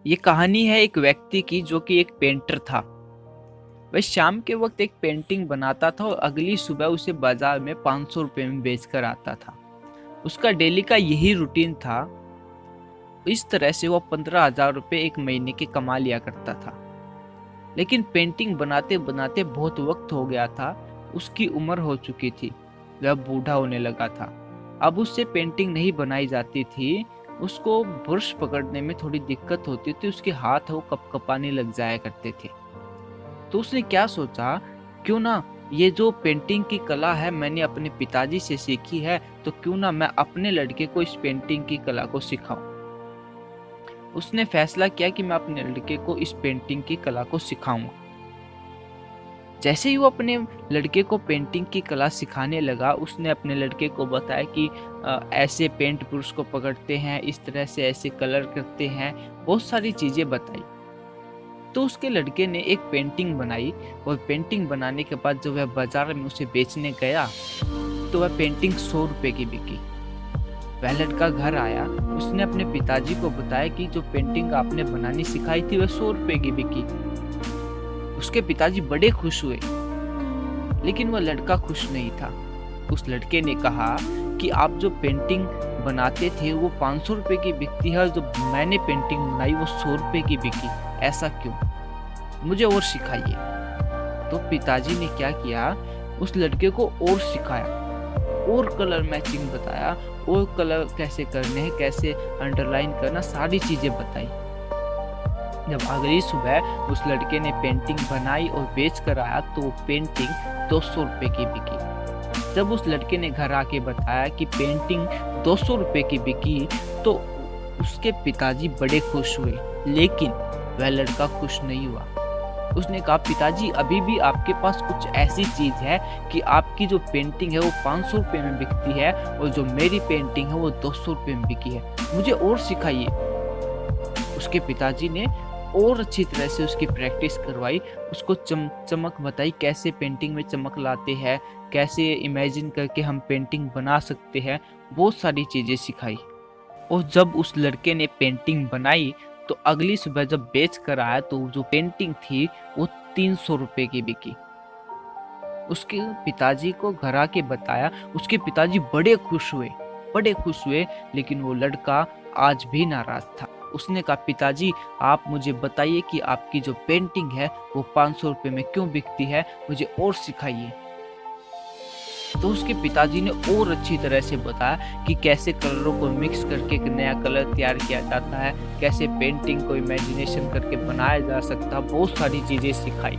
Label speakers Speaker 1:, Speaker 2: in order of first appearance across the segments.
Speaker 1: ये कहानी है एक व्यक्ति की जो कि एक पेंटर था। वह शाम के वक्त एक पेंटिंग बनाता था और अगली सुबह उसे बाजार में 500 रुपए में बेचकर आता था। उसका डेली का यही रूटीन था। इस तरह से वो 15,000 रुपए एक महीने के कमा लिया करता था। लेकिन पेंटिंग बनाते बनाते बहुत वक्त हो गया था। उसकी उम्र हो चुकी थी, वह बूढ़ा होने लगा था। अब उससे पेंटिंग नहीं बनाई जाती थी। उसको ब्रश पकड़ने में थोड़ी दिक्कत होती थी, उसके हाथ वो कपकपाने लग जाया करते थे। तो उसने क्या सोचा, क्यों ना ये जो पेंटिंग की कला है मैंने अपने पिताजी से सीखी है, तो क्यों ना मैं अपने लड़के को इस पेंटिंग की कला को सिखाऊं। उसने फैसला किया कि मैं अपने लड़के को इस पेंटिंग की कला को सिखाऊंगा। जैसे ही वो अपने लड़के को पेंटिंग की कला सिखाने लगा, उसने अपने लड़के को बताया कि ऐसे पेंट ब्रश को पकड़ते हैं, इस तरह से ऐसे कलर करते हैं, बहुत सारी चीजें बताई। तो उसके लड़के ने एक पेंटिंग बनाई और पेंटिंग बनाने के बाद जब वह बाजार में उसे बेचने गया तो वह पेंटिंग 100 रुपए की बिकी। वह लड़का घर आया, उसने अपने पिताजी को बताया कि जो पेंटिंग आपने बनानी सिखाई थी वह 100 रुपए की बिकी। उसके पिताजी बड़े खुश हुए, लेकिन वह लड़का खुश नहीं था। उस लड़के ने कहा कि आप जो पेंटिंग बनाते थे वो 500 रुपए की बिकती है और जो मैंने पेंटिंग बनाई वो 100 रुपए की बिकी, ऐसा क्यों? मुझे और सिखाइए। तो पिताजी ने क्या किया, उस लड़के को और सिखाया और कलर मैचिंग बताया और कलर कैसे करने हैं, कैसे अंडरलाइन करना, सारी चीजें बताई। जब अगली सुबह उस लड़के ने पेंटिंग बनाई और बेच कर आया तो वो पेंटिंग 200 रुपए की बिकी। जब उस लड़के ने घर आके बताया कि पेंटिंग 200 रुपए की बिकी तो उसके पिताजी बड़े खुश हुए, लेकिन वह लड़का खुश नहीं हुआ। उसने कहा, पिताजी अभी भी आपके पास कुछ ऐसी चीज है कि आपकी जो पेंटिंग है वो 500 रुपए में बिकती है और जो मेरी पेंटिंग है वो 200 रुपए में बिकी है, मुझे और सिखाइए। उसके पिताजी ने और अच्छी तरह से उसकी प्रैक्टिस करवाई, उसको चमक बताई, कैसे पेंटिंग में चमक लाते हैं, कैसे इमेजिन करके हम पेंटिंग बना सकते हैं, बहुत सारी चीजें सिखाई। और जब उस लड़के ने पेंटिंग बनाई तो अगली सुबह जब बेच कर आया तो जो पेंटिंग थी वो 300 रुपए की बिकी। उसके पिताजी को घर आके बताया, उसके पिताजी बड़े खुश हुए, बड़े खुश हुए, लेकिन वो लड़का आज भी नाराज था। उसने कहा, पिताजी आप मुझे बताइए कि आपकी जो पेंटिंग है वो 500 रुपए में क्यों बिकती है, मुझे और सिखाइए। तो उसके पिताजी ने और अच्छी तरह से बताया कि कैसे कलरों को मिक्स करके एक नया कलर तैयार किया जाता है, कैसे पेंटिंग को इमेजिनेशन करके बनाया जा सकता है, बहुत सारी चीजें सिखाई।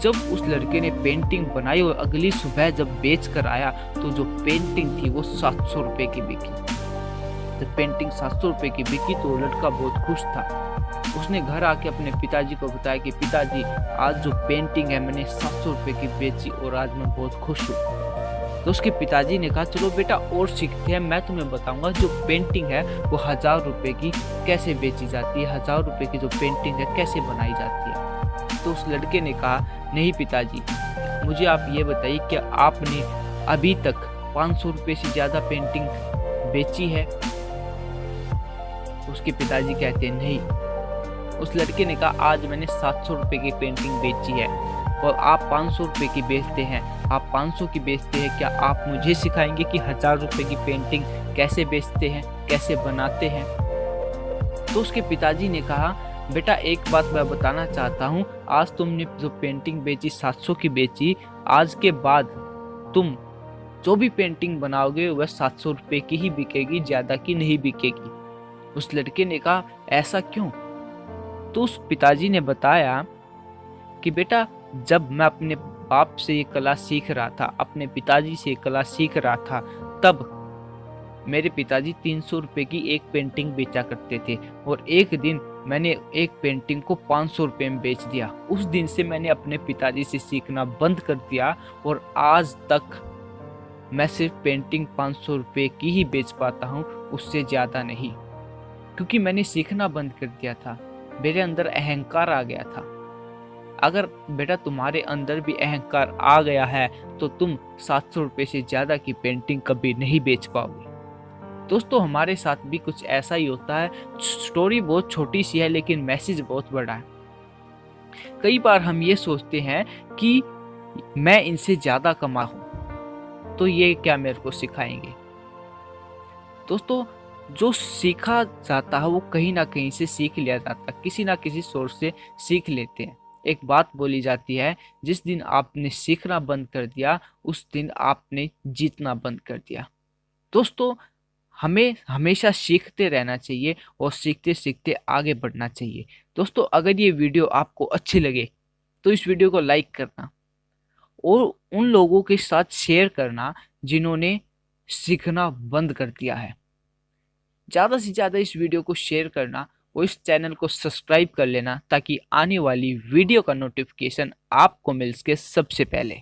Speaker 1: जब उस लड़के ने पेंटिंग बनाई और अगली सुबह जब बेच कर आया तो जो पेंटिंग थी वो 700 रुपए की बिकी। जब पेंटिंग 700 रुपए की बिकी तो लड़का बहुत खुश था। उसने घर आके अपने पिताजी को बताया कि पिताजी आज जो पेंटिंग है मैंने 700 रुपए की बेची और आज मैं बहुत खुश हूँ। तो उसके पिताजी ने कहा, चलो बेटा और सीखते हैं, मैं तुम्हें बताऊंगा जो पेंटिंग है वो 1000 रुपए की कैसे बेची जाती है, 1000 रुपए की जो पेंटिंग है कैसे बनाई जाती है। तो उस लड़के ने कहा, नहीं पिताजी, मुझे आप ये बताइए कि आपने अभी तक 500 रुपए से ज्यादा पेंटिंग बेची है? उसके पिताजी कहते हैं नहीं। उस लड़के ने कहा, आज मैंने 700 रुपए की पेंटिंग बेची है और आप 500 रुपए की बेचते हैं, आप 500 की बेचते हैं, क्या आप मुझे सिखाएंगे कि 1000 रुपए की पेंटिंग कैसे बेचते हैं, कैसे बनाते हैं? तो उसके पिताजी ने कहा, बेटा एक बात मैं बताना चाहता हूँ, आज तुमने जो पेंटिंग बेची 700 की बेची, आज के बाद तुम जो भी पेंटिंग बनाओगे वह 700 रुपए की ही बिकेगी, ज्यादा की नहीं बिकेगी। उस लड़के ने कहा, ऐसा क्यों? तो उस पिताजी ने बताया कि बेटा जब मैं अपने बाप से ये कला सीख रहा था, अपने पिताजी से ये कला सीख रहा था, तब मेरे पिताजी 300 रुपए की एक पेंटिंग बेचा करते थे और एक दिन मैंने एक पेंटिंग को 500 रुपए में बेच दिया। उस दिन से मैंने अपने पिताजी से सीखना बंद कर दिया और आज तक मैं सिर्फ पेंटिंग 500 रुपए की ही बेच पाता हूँ, उससे ज्यादा नहीं, क्योंकि मैंने सीखना बंद कर दिया था। मेरे अंदर अहंकार आ गया था। अगर बेटा तुम्हारे अंदर भी अहंकार आ गया है तो तुम 700 रुपए से ज्यादा की पेंटिंग कभी नहीं बेच पाओगे। दोस्तों हमारे साथ भी कुछ ऐसा ही होता है। स्टोरी बहुत छोटी सी है लेकिन मैसेज बहुत बड़ा है। कई बार हम ये सोचते हैं कि मैं इनसे ज्यादा कमा हूं तो ये क्या मेरे को सिखाएंगे। दोस्तों जो सीखा जाता है वो कहीं ना कहीं से सीख लिया जाता है, किसी ना किसी सोर्स से सीख लेते हैं। एक बात बोली जाती है, जिस दिन आपने सीखना बंद कर दिया उस दिन आपने जीतना बंद कर दिया। दोस्तों हमें हमेशा सीखते रहना चाहिए और सीखते सीखते आगे बढ़ना चाहिए। दोस्तों अगर ये वीडियो आपको अच्छी लगे तो इस वीडियो को लाइक करना और उन लोगों के साथ शेयर करना जिन्होंने सीखना बंद कर दिया है। ज़्यादा से ज़्यादा इस वीडियो को शेयर करना और इस चैनल को सब्सक्राइब कर लेना ताकि आने वाली वीडियो का नोटिफिकेशन आपको मिल सके सबसे पहले।